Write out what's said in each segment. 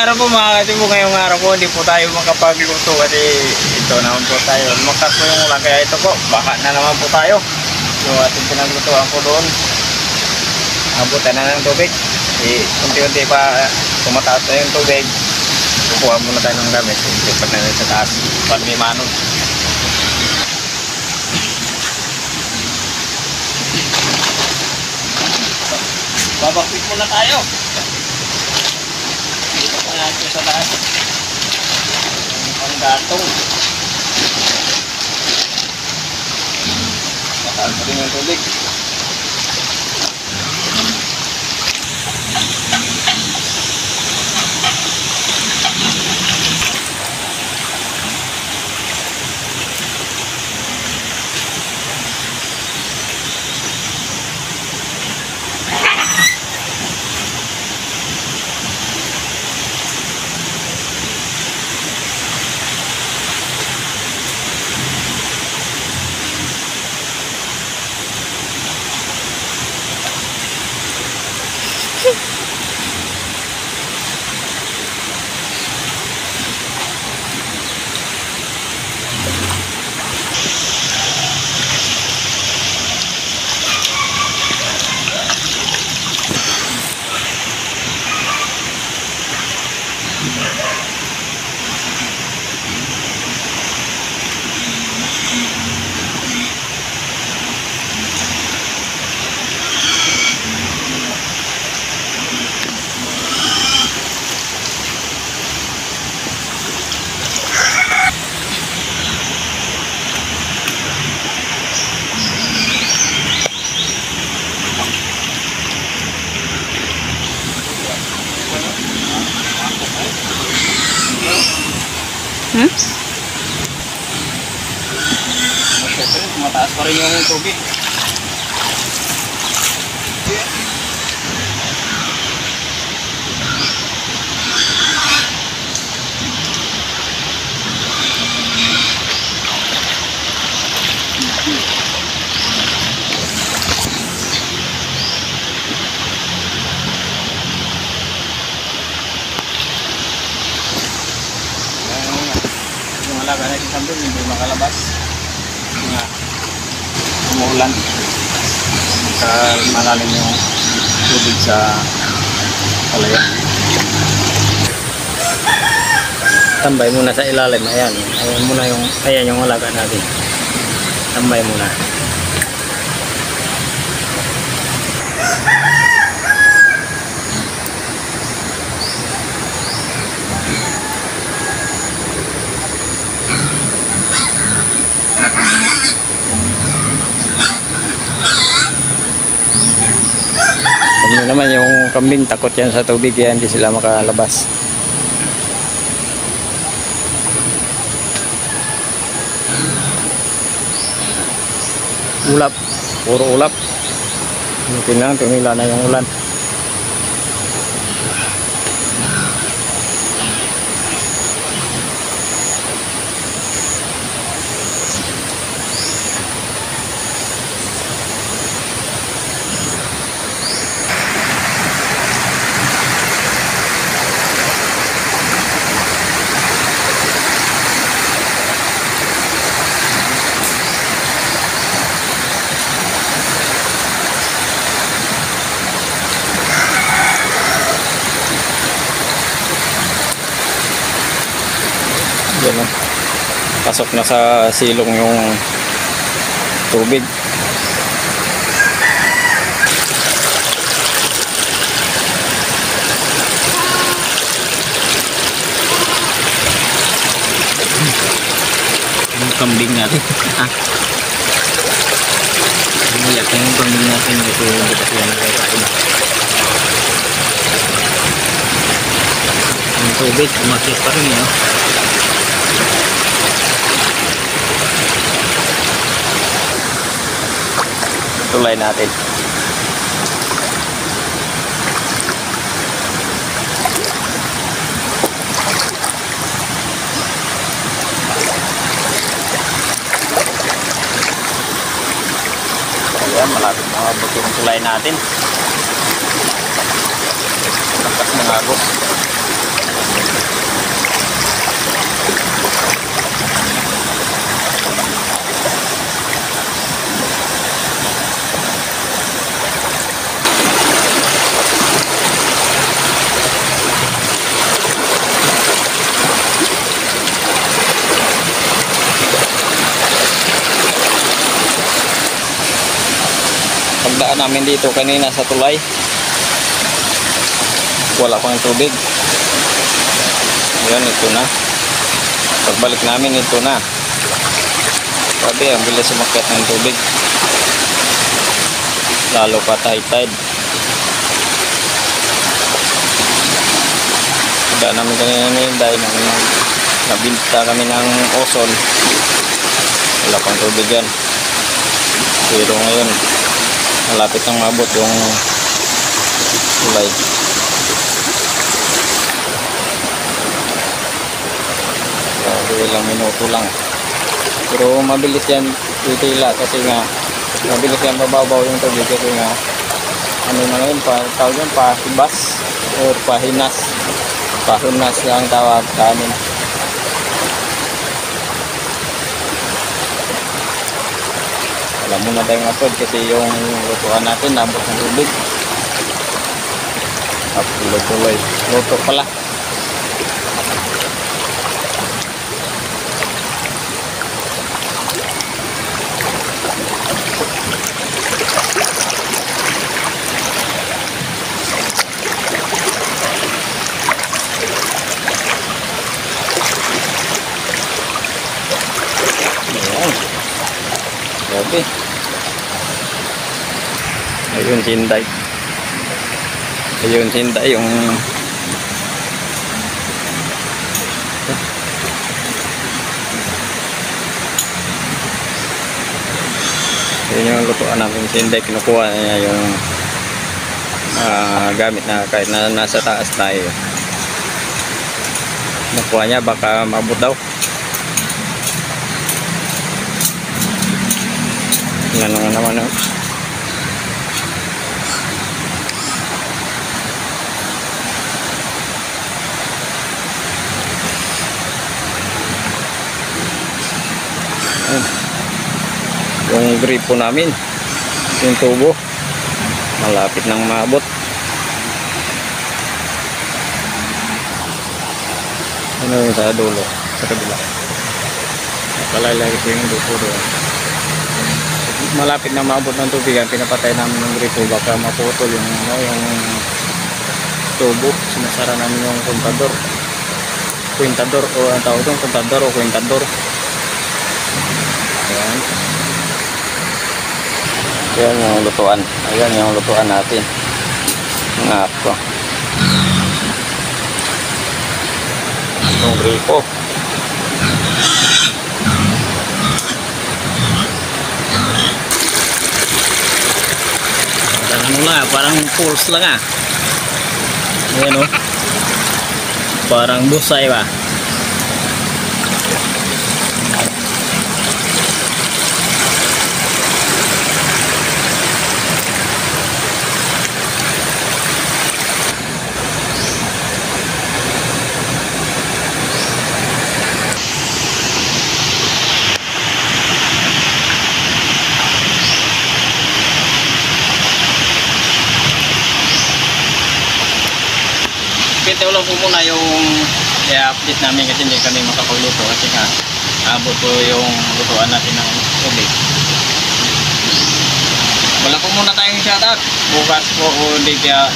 araw po mga katibo, ngayong araw po hindi po tayo makapagluto kasi ito naman po tayo. Lumakas po yung ulan kaya ito po, baka na naman po tayo. Yung ating pinaglutuan po doon, abutan na ng tubig. Unti-unti pa tumataas na yung tubig. Kukuha muna tayo ng gamit. Pag na sa taas, pag may manod. Babakit muna tayo. Dito pa natin sa taas. Ang gatong. Mataas pa rin yung tubig. Mataas pa rin yung tubig. Yung alaga na si Sambel hindi makalabas. Nga umuulan, malalim yung tubig sa palayan. Tambay muna sa ilalim. Ayan muna yung, ayan yung alaga natin. Tambay muna. Ano naman yung kambing, takot yan sa tubig kaya hindi sila makalabas. Ulap, puro ulap. Tumila na yung ulan. Yan, pasok na sa silong yung tubig. Yung kambing natin. Umiyak yung kambing natin. Ito yung bukas yan na kakain. Yung tubig, umakyat pa rin yun. Tulay natin. Ayan, malapit na mabot yung tulay natin. Lakas ng agos. Pagdaan namin dito kanina sa tulay, wala pang tubig. Ayan, ito na. Pagbalik namin, ito na. Sabi, ang bilis sumakyat ng tubig. Lalo pa tide. Pagdaan namin kanina ni dahil nabinta kami ng Ozone. Wala pang tubig yan. Pero ngayon, malapit nang maabot yung tulay. Ilang minuto lang. Pero mabilis yan titila kasi nga mabilis yan bababaw yung tubig kasi nga ano na ngayon, tawag yan pahibas or pahinas. Pahinas ang tawag sa amin. Alam mo na tayong upload kasi yung lutuan natin nabot ng tubig. Tuloy. Luto pala. Grabe. Ayun Hinday. Ayun Hinday yung yun yung lutuan namin si Hinday. Kinukuha niya yung gamit na kahit na nasa taas tayo. Nakuha niya baka mabot daw. Yan naman oh. Yung gripo namin, yung tubo malapit nang maabot. Ano yung sa dulo, sa kabila nakalalay ko yung dulo doon. Malapit na maabot ng tubig, pinapatay namin ng gripo baka maputol yung tubo. Sinasara namin yung kwintador o ang tawag doon, kontador o kwintador. Ayan. Ayan yung lutuan. Ayan yung lutuan natin. Mga ko. Yung gripo. Ano lang, parang pulse lang ah. Ayan o. Parang busay ba. Ito lang po muna yung i-update namin kasi hindi kami makapagluto kasi nga abot po yung lutuan natin ng tubig. Wala po muna tayong shoutout. Bukas po ulit kaya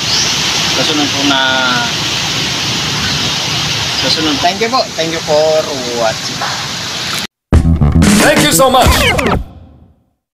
kasunod po na kasunod. Thank you po. Thank you for watching. Thank you so much.